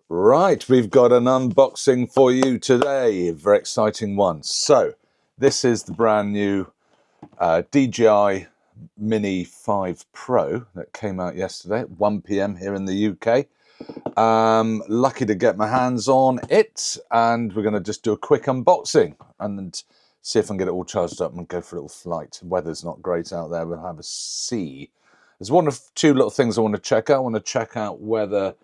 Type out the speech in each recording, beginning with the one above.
Right, we've got an unboxing for you today, a very exciting one. So, this is the brand new DJI Mini 5 Pro that came out yesterday at 1 PM here in the UK. Lucky to get my hands on it, and we're going to just do a quick unboxing and see if I can get it all charged up and go for a little flight. The weather's not great out there, we'll have a see. There's one of two little things I want to check out. I want to check out whether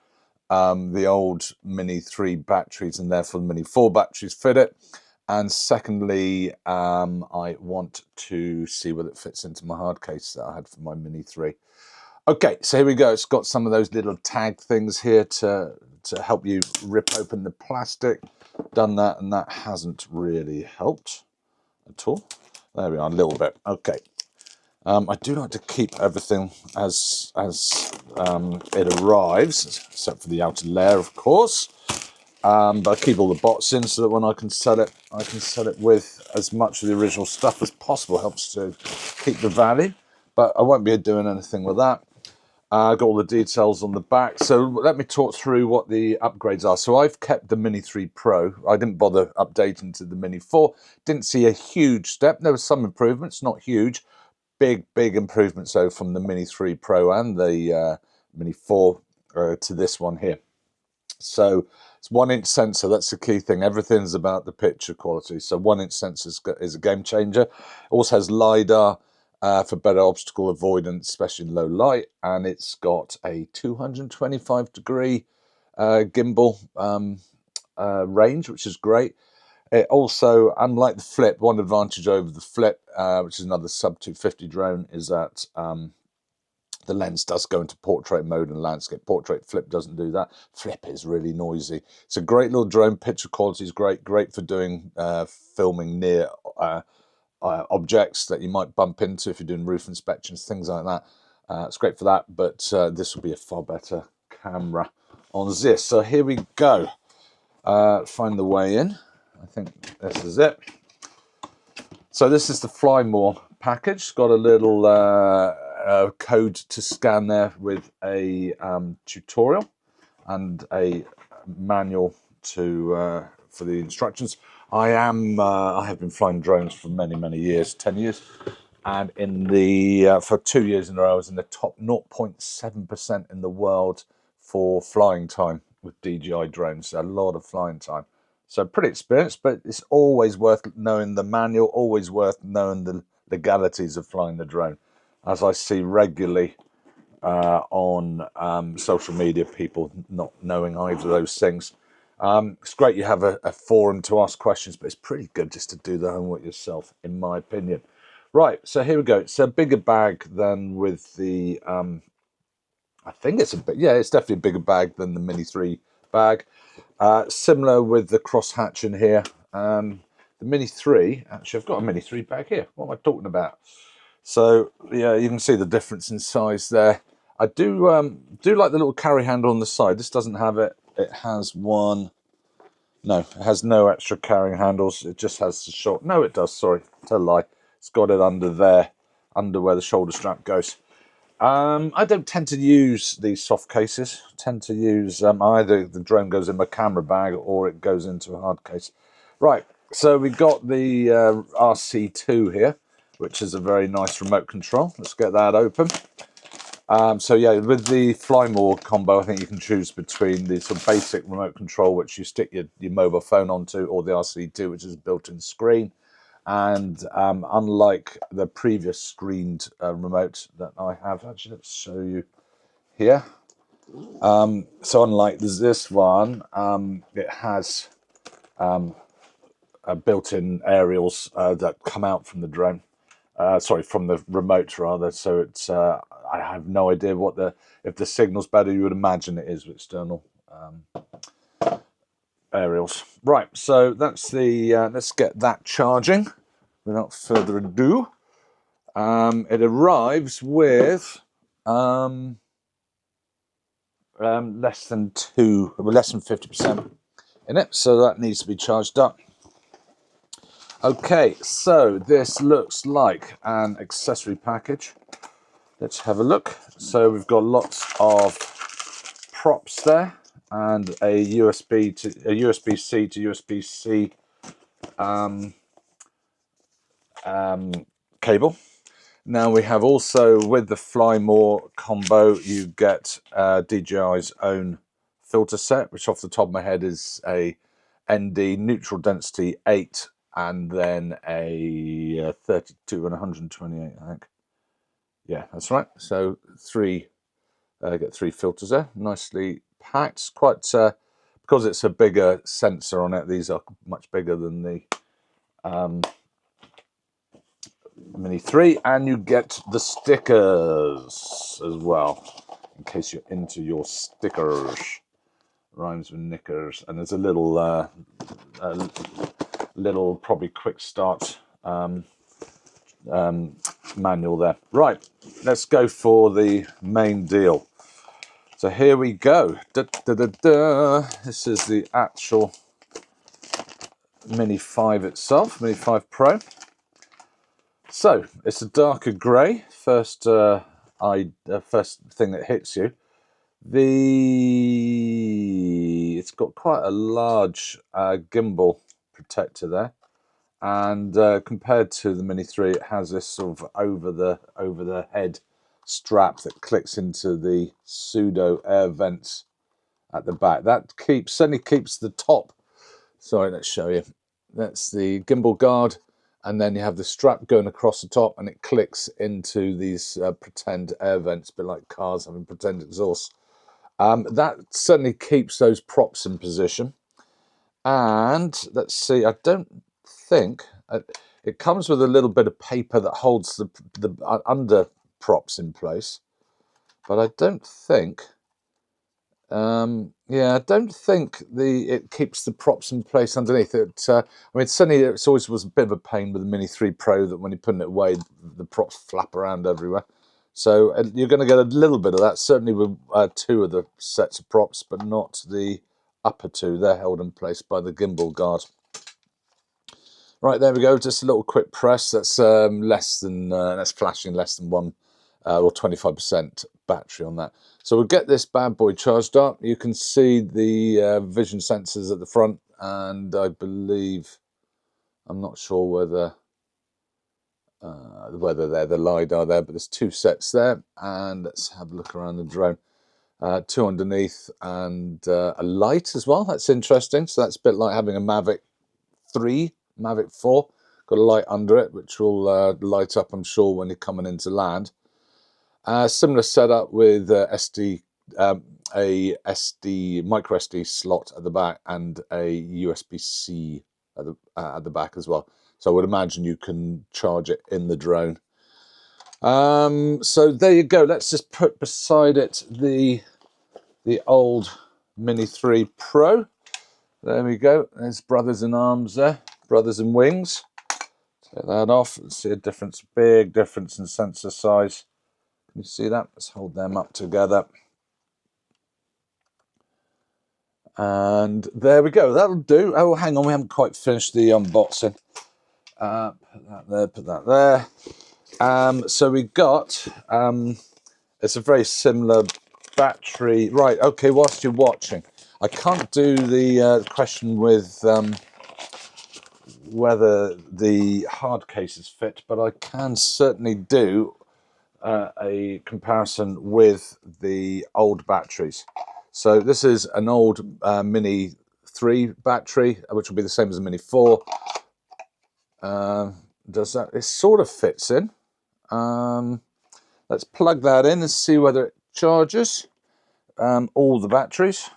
the old Mini 3 batteries and therefore the Mini 4 batteries fit it. And secondly, I want to see whether it fits into my hard case that I had for my Mini 3. Okay, so here we go. It's got some of those little tag things here to help you rip open the plastic. Done that, and that hasn't really helped at all. There we are, a little bit. Okay. I do like to keep everything as it arrives, except for the outer layer, of course. But I keep all the bots in so that when I can sell it with as much of the original stuff as possible. Helps to keep the value. But I won't be doing anything with that. Got all the details on the back. So let me talk through what the upgrades are. So I've kept the Mini 3 Pro. I didn't bother updating to the Mini 4. Didn't see a huge step. There were some improvements, not huge. Big improvements though from the Mini 3 Pro and the Mini 4 to this one here. So it's 1-inch sensor. That's the key thing. Everything's about the picture quality. So 1-inch sensor is a game changer. It also has LiDAR for better obstacle avoidance, especially in low light. And it's got a 225-degree gimbal range, which is great. It also, unlike the Flip, one advantage over the Flip, which is another sub-250 drone, is that the lens does go into portrait mode and landscape. Portrait Flip doesn't do that. Flip is really noisy. It's a great little drone. Picture quality is great for doing filming near objects that you might bump into if you're doing roof inspections, things like that. It's great for that, but this will be a far better camera on this. So here we go. Find the way in. I think this is it. So this is the Fly More package. It's got a little code to scan there with a tutorial and a manual for the instructions. I have been flying drones for many years, 10 years, and in the for 2 years in a row I was in the top 0.7% in the world for flying time with DJI drones. A lot of flying time. So pretty experienced, but it's always worth knowing the manual, always worth knowing the legalities of flying the drone. As I see regularly on social media, people not knowing either of those things. It's great you have a forum to ask questions, but it's pretty good just to do the homework yourself, in my opinion. Right, so here we go. It's a bigger bag than with the, I think it's it's definitely a bigger bag than the Mini 3 bag. Similar with the crosshatch in here. The Mini 3, actually I've got a Mini 3 bag here. What am I talking about? So yeah, you can see the difference in size there. I do like the little carry handle on the side. This doesn't have it. It has one. No, it has no extra carrying handles. It just has the short. No, it does. Sorry, tell a lie. It's got it under there, under where the shoulder strap goes. I don't tend to use these soft cases. I tend to use either the drone goes in my camera bag or it goes into a hard case. Right, so we've got the RC2 here, which is a very nice remote control. Let's get that open. So yeah, with the Fly More combo, I think you can choose between the sort of basic remote control, which you stick your mobile phone onto, or the RC2, which is a built-in screen. And unlike the previous screened remote that I have, actually, let's show you here. So unlike this one, it has built-in aerials that come out from the drone. Sorry, from the remote rather. So it's I have no idea if the signal's better. You would imagine it is with external aerials. Right, so that's the let's get that charging without further ado. It arrives with less than 50% in it, so that needs to be charged up. Okay, so this looks like an accessory package. Let's have a look. So we've got lots of props there. and a USB-C to USB-C cable. Now we have also, with the Fly More combo, you get DJI's own filter set, which off the top of my head is a ND neutral density 8 and then a 32 and 128, I think. Yeah, that's right. So get 3 filters there, nicely packed. It's quite because it's a bigger sensor on it. These are much bigger than the Mini 3, and you get the stickers as well, in case you're into your stickers. Rhymes with knickers. And there's a little probably quick start manual there. Right, let's go for the main deal. So here we go. This is the actual Mini 5 itself, Mini 5 Pro. So it's a darker grey. First thing that hits you. It's got quite a large gimbal protector there, and compared to the Mini 3, it has this sort of over the head strap that clicks into the pseudo air vents at the back. That certainly keeps the top. Sorry, let's show you. That's the gimbal guard, and then you have the strap going across the top, and it clicks into these pretend air vents, a bit like cars having pretend exhaust. That certainly keeps those props in position. And let's see, I don't think it comes with a little bit of paper that holds the under props in place, but I don't think I don't think it keeps the props in place underneath it. I mean, certainly it always was a bit of a pain with the Mini 3 Pro that when you're putting it away, the props flap around everywhere. So you're going to get a little bit of that, certainly with 2 of the sets of props, but not the upper 2. They're held in place by the gimbal guard. Right, there we go. Just a little quick press. That's that's flashing less than 1 or 25% battery on that. So we'll get this bad boy charged up. You can see the vision sensors at the front, and I believe, I'm not sure whether they're the LiDAR there, but there's 2 sets there. And let's have a look around the drone. 2 underneath, and a light as well. That's interesting. So that's a bit like having a Mavic 3, Mavic 4. Got a light under it, which will light up, I'm sure, when you're coming into land. Similar setup with a micro SD slot at the back and a USB-C at the back as well. So I would imagine you can charge it in the drone. So there you go. Let's just put beside it the old Mini 3 Pro. There we go. There's brothers in arms there, brothers in wings. Take that off and see a difference, big difference in sensor size. Can you see that? Let's hold them up together. And there we go. That'll do. Oh, hang on, we haven't quite finished the unboxing. Put that there. So we got, it's a very similar battery. Right, okay, whilst you're watching, I can't do the question with whether the hard cases fit, but I can certainly do a comparison with the old batteries. So this is an old Mini 3 battery, which will be the same as the Mini 4. It sort of fits in. Let's plug that in and see whether it charges all the batteries.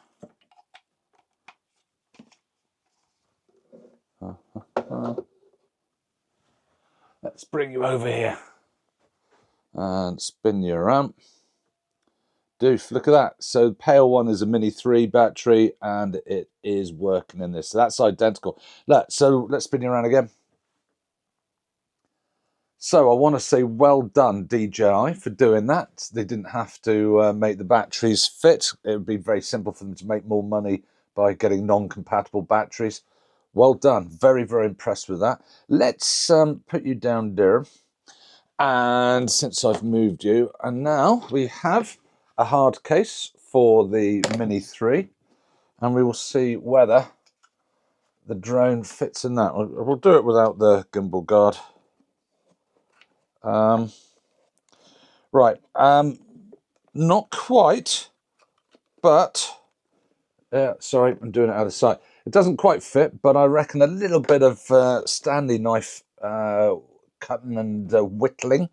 Let's bring you over here and spin you around. Doof, look at that. So the pale one is a Mini 3 battery, and it is working in this. So that's identical. So let's spin you around again. So I want to say well done, DJI, for doing that. They didn't have to make the batteries fit. It would be very simple for them to make more money by getting non-compatible batteries. Well done. Very, very impressed with that. Let's put you down there. And since I've moved you, and now we have a hard case for the Mini 3. and we will see whether the drone fits in that. We'll do it without the gimbal guard. Right, not quite, but sorry, I'm doing it out of sight. It doesn't quite fit, but I reckon a little bit of Stanley knife cutting and whittling,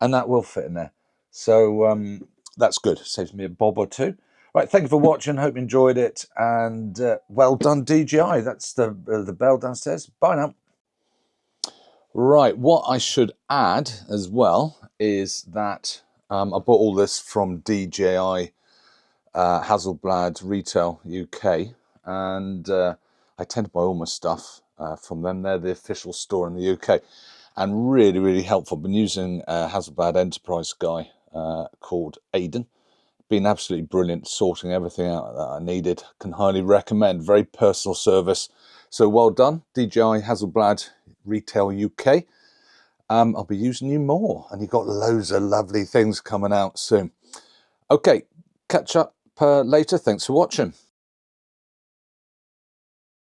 and that will fit in there. So that's good. Saves me a bob or two. Right, thank you for watching. Hope you enjoyed it, and well done, DJI. That's the bell downstairs. Bye now. Right, what I should add as well is that I bought all this from DJI Hasselblad Retail UK, and I tend to buy all my stuff from them. They're the official store in the UK, and really, really helpful. Been using a Hasselblad Enterprise guy called Aidan. Been absolutely brilliant, sorting everything out that I needed. Can highly recommend. Very personal service. So well done, DJI Hasselblad Retail UK. I'll be using you more, and you've got loads of lovely things coming out soon. Okay, catch up later. Thanks for watching.